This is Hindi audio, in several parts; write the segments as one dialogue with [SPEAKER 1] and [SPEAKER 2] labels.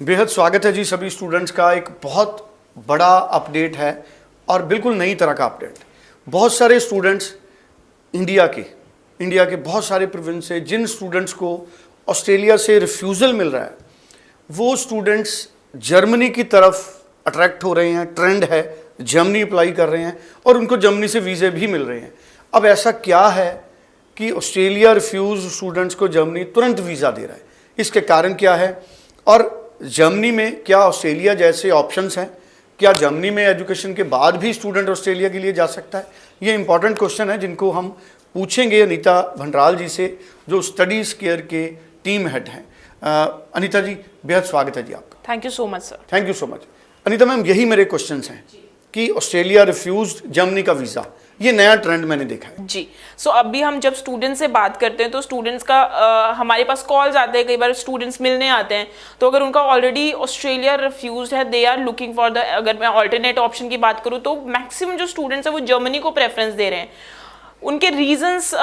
[SPEAKER 1] बेहद स्वागत है जी सभी स्टूडेंट्स का। एक बहुत बड़ा अपडेट है और बिल्कुल नई तरह का अपडेट। बहुत सारे स्टूडेंट्स इंडिया के बहुत सारे प्रोविंस से जिन स्टूडेंट्स को ऑस्ट्रेलिया से रिफ्यूज़ल मिल रहा है, वो स्टूडेंट्स जर्मनी की तरफ अट्रैक्ट हो रहे हैं। ट्रेंड है, जर्मनी अप्लाई कर रहे हैं और उनको जर्मनी से वीज़े भी मिल रहे हैं। अब ऐसा क्या है कि ऑस्ट्रेलिया रिफ्यूज़ स्टूडेंट्स को जर्मनी तुरंत वीज़ा दे रहा है? इसके कारण क्या है और जर्मनी में क्या ऑस्ट्रेलिया जैसे ऑप्शंस हैं? क्या जर्मनी में एजुकेशन के बाद भी स्टूडेंट ऑस्ट्रेलिया के लिए जा सकता है? ये इंपॉर्टेंट क्वेश्चन है जिनको हम पूछेंगे अनीता भंडराल जी से, जो स्टडीज केयर के टीम हेड हैं। अनीता जी, बेहद स्वागत है जी आपका।
[SPEAKER 2] Thank you so much sir.
[SPEAKER 1] Thank you so much. Anita ma'am, यही मेरे क्वेश्चंस हैं कि ऑस्ट्रेलिया रिफ्यूज जर्मनी का वीज़ा, ये नया ट्रेंड मैंने देखा है
[SPEAKER 2] जी। सो अभी हम जब स्टूडेंट्स से बात करते हैं तो स्टूडेंट्स का हमारे पास कॉल्स आते हैं, कई बार स्टूडेंट्स मिलने आते हैं। तो अगर उनका ऑलरेडी ऑस्ट्रेलिया रिफ्यूज है, they are looking for the, अगर मैं ऑल्टरनेट ऑप्शन की बात करूँ तो मैक्सिमम जो स्टूडेंट्स हैं वो जर्मनी को प्रेफरेंस दे रहे हैं। उनके रीजंस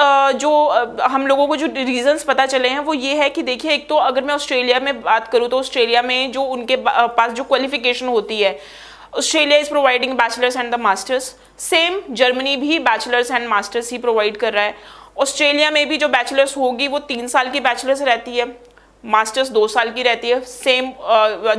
[SPEAKER 2] हम लोगों को जो रीजंस पता चले हैं वो ये है कि देखिए, एक तो अगर मैं ऑस्ट्रेलिया में बात करूँ तो ऑस्ट्रेलिया में जो उनके पास जो क्वालिफिकेशन होती है, Australia is providing bachelors and the masters. Same Germany भी बैचलर्स एंड मास्टर्स ही प्रोवाइड कर रहा है। ऑस्ट्रेलिया में भी जो बैचलर्स होगी वो 3 साल की बैचलर्स रहती है, मास्टर्स 2 साल की रहती है। सेम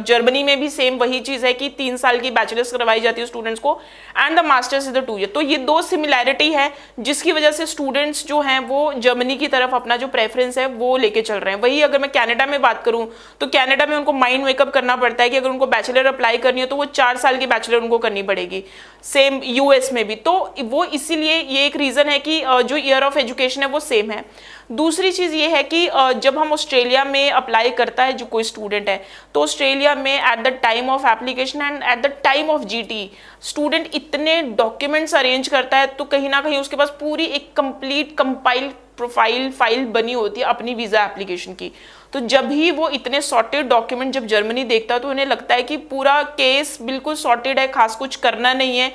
[SPEAKER 2] जर्मनी में भी सेम वही चीज़ है कि 3 साल की बैचलर्स करवाई जाती है स्टूडेंट्स को, and the masters is the 2 year. तो ये 2 सिमिलैरिटी है जिसकी वजह से स्टूडेंट्स जो हैं वो जर्मनी की तरफ अपना जो प्रेफरेंस है वो लेके चल रहे हैं। वही अगर मैं कनाडा में बात करूं तो कनाडा में उनको माइंड मेकअप करना पड़ता है कि अगर उनको बैचलर अप्लाई करनी है तो वो 4 साल की बैचलर उनको करनी पड़ेगी। सेम यूएस में भी। तो वो इसीलिए ये एक रीज़न है कि जो ईयर ऑफ एजुकेशन है वो सेम है। दूसरी चीज़ ये है कि जब हम ऑस्ट्रेलिया में अप्लाई करता है जो कोई स्टूडेंट है, तो ऑस्ट्रेलिया में at the time of application and at the time of GT student इतने डॉक्यूमेंट्स अरेंज करता है, तो कहीं ना कहीं उसके पास पूरी एक कंप्लीट कंपाइल प्रोफाइल फाइल बनी होती है अपनी वीज़ा एप्लीकेशन की। तो जब ही वो इतने सॉर्टेड डॉक्यूमेंट जब जर्मनी देखता है तो उन्हें लगता है कि पूरा केस बिल्कुल सॉर्टेड है, खास कुछ करना नहीं है।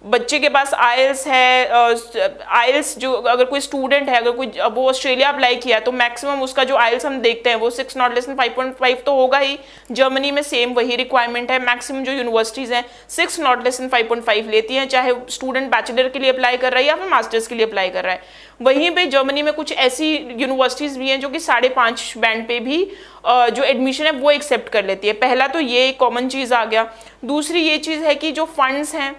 [SPEAKER 2] बच्चे के पास आइल्स है, आइल्स जो अगर कोई स्टूडेंट है, अगर कोई वो ऑस्ट्रेलिया अप्लाई किया तो मैक्सिमम उसका जो आइल्स हम देखते हैं वो 6 नॉट लेस देन 5.5 तो होगा ही। जर्मनी में सेम वही रिक्वायरमेंट है। मैक्सिमम जो यूनिवर्सिटीज़ हैं 6 नॉट लेस देन 5.5 लेती हैं, चाहे स्टूडेंट बैचलर के लिए अप्लाई कर रहा है या फिर मास्टर्स के लिए अप्लाई कर रहा है। वहीं पे जर्मनी में कुछ ऐसी यूनिवर्सिटीज़ भी हैं जो कि 5.5 बैंड पे भी जो एडमिशन है वो एक्सेप्ट कर लेती है। पहला तो ये एक कॉमन चीज़ आ गया। दूसरी ये चीज़ है कि जो फंड्स हैं,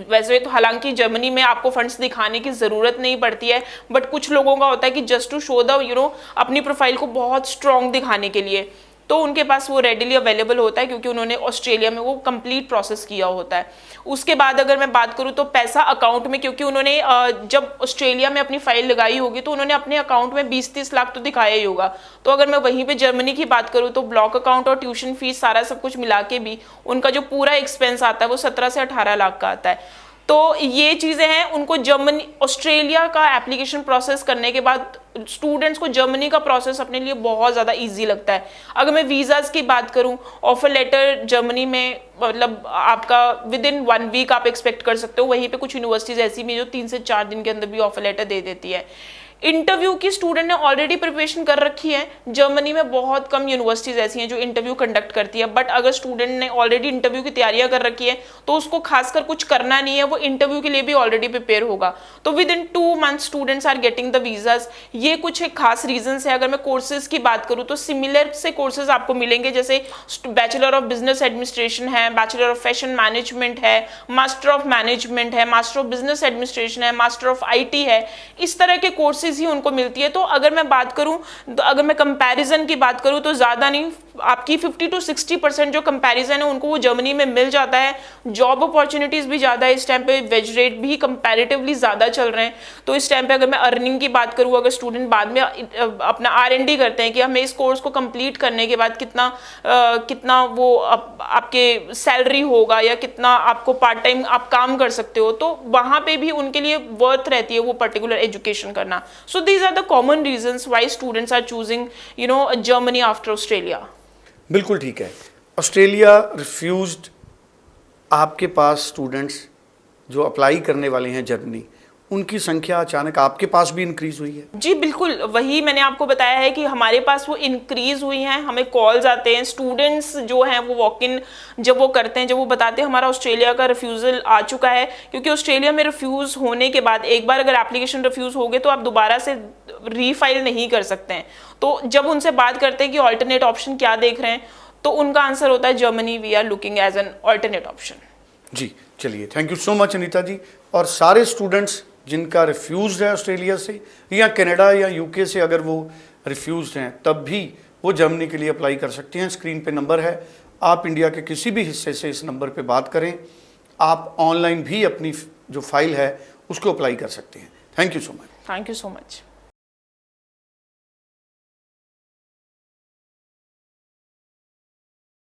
[SPEAKER 2] वैसे तो हालांकि जर्मनी में आपको फंड्स दिखाने की ज़रूरत नहीं पड़ती है, बट कुछ लोगों का होता है कि जस्ट टू शो द अपनी प्रोफाइल को बहुत स्ट्रॉन्ग दिखाने के लिए, तो उनके पास वो रेडिली अवेलेबल होता है क्योंकि उन्होंने ऑस्ट्रेलिया में वो कंप्लीट प्रोसेस किया होता है। उसके बाद अगर मैं बात करूँ तो पैसा अकाउंट में, क्योंकि उन्होंने जब ऑस्ट्रेलिया में अपनी फाइल लगाई होगी तो उन्होंने अपने अकाउंट में 20-30 लाख तो दिखाया ही होगा। तो अगर मैं वहीं पे जर्मनी की बात करूँ तो ब्लॉक अकाउंट और ट्यूशन फीस सारा सब कुछ मिला के भी उनका जो पूरा एक्सपेंस आता है वो 17 से 18 लाख का आता है। तो ये चीज़ें हैं। उनको जर्मनी ऑस्ट्रेलिया का एप्लीकेशन प्रोसेस करने के बाद स्टूडेंट्स को जर्मनी का प्रोसेस अपने लिए बहुत ज़्यादा इजी लगता है। अगर मैं वीज़ाज़ की बात करूं, ऑफर लेटर जर्मनी में मतलब आपका विद इन 1 वीक आप एक्सपेक्ट कर सकते हो। वहीं पे कुछ यूनिवर्सिटीज़ ऐसी भी जो 3 से 4 दिन के अंदर भी ऑफर लेटर दे देती है। इंटरव्यू की स्टूडेंट ने ऑलरेडी प्रिपरेशन कर रखी है। जर्मनी में बहुत कम यूनिवर्सिटीज़ ऐसी हैं जो इंटरव्यू कंडक्ट करती है, बट अगर स्टूडेंट ने ऑलरेडी इंटरव्यू की तैयारियां कर रखी है तो उसको खासकर कुछ करना नहीं है, वो इंटरव्यू के लिए भी ऑलरेडी प्रिपेयर होगा। तो within 2 month students are getting the visas. ये कुछ एक खास रीजंस है। अगर मैं कोर्सेज की बात करूँ तो सिमिलर से कोर्सेज आपको मिलेंगे, जैसे बैचलर ऑफ बिजनेस एडमिनिस्ट्रेशन है, बैचलर ऑफ फैशन मैनेजमेंट है, मास्टर ऑफ मैनेजमेंट है, मास्टर ऑफ बिजनेस एडमिनिस्ट्रेशन है, मास्टर ऑफ IT है। इस तरह के कोर्सेज ही उनको मिलती है। तो अगर मैं बात करूं, तो अगर मैं कंपैरिजन की बात करूं तो ज़्यादा नहीं, आपकी 50 to 60% जो कंपैरिजन है उनको वो जर्मनी में मिल जाता है। जॉब अपॉर्चुनिटीज़ भी ज़्यादा है इस टाइम पे, वेज रेट भी कंपैरेटिवली ज़्यादा चल रहे हैं। तो इस टाइम पे अगर मैं अर्निंग की बात करूँ, अगर स्टूडेंट बाद में अपना R&D करते हैं कि हमें इस कोर्स को कंप्लीट करने के बाद कितना वो आपके सैलरी होगा या कितना आपको पार्ट टाइम आप काम कर सकते हो, तो वहाँ पे भी उनके लिए वर्थ रहती है वो पर्टिकुलर एजुकेशन करना। So these are the common reasons why students are choosing Germany after Australia.
[SPEAKER 1] बिल्कुल ठीक है। ऑस्ट्रेलिया रिफ्यूज्ड, आपके पास स्टूडेंट्स जो अप्लाई करने वाले हैं जर्मनी, उनकी संख्या अचानक आपके पास भी इंक्रीज हुई है?
[SPEAKER 2] जी बिल्कुल, वही मैंने आपको बताया है कि हमारे पास वो इंक्रीज हुई हैं, हमें कॉल्स आते हैं, स्टूडेंट्स जो हैं वो वॉक इन जब वो करते हैं, जब वो बताते हैं हमारा ऑस्ट्रेलिया का रिफ्यूज़ल आ चुका है, क्योंकि ऑस्ट्रेलिया में रिफ्यूज़ होने के बाद एक बार अगर एप्लीकेशन रिफ्यूज़ हो गए तो आप दोबारा से रीफाइल नहीं कर सकते हैं। तो जब उनसे बात करते हैं कि ऑल्टरनेट ऑप्शन क्या देख रहे हैं, तो उनका आंसर होता है Germany, we are looking as an alternate option.
[SPEAKER 1] जी चलिए, thank you so much Anita ji. और सारे स्टूडेंट्स जिनका रिफ्यूज़ है ऑस्ट्रेलिया से या कनाडा या यूके से, अगर वो रिफ्यूज़ हैं तब भी वो जर्मनी के लिए अप्लाई कर सकते हैं। स्क्रीन पे नंबर है, आप इंडिया के किसी भी हिस्से से इस नंबर पे बात करें, आप ऑनलाइन भी अपनी जो फाइल है उसको अप्लाई कर सकते हैं। Thank you so much.
[SPEAKER 2] Thank you so much.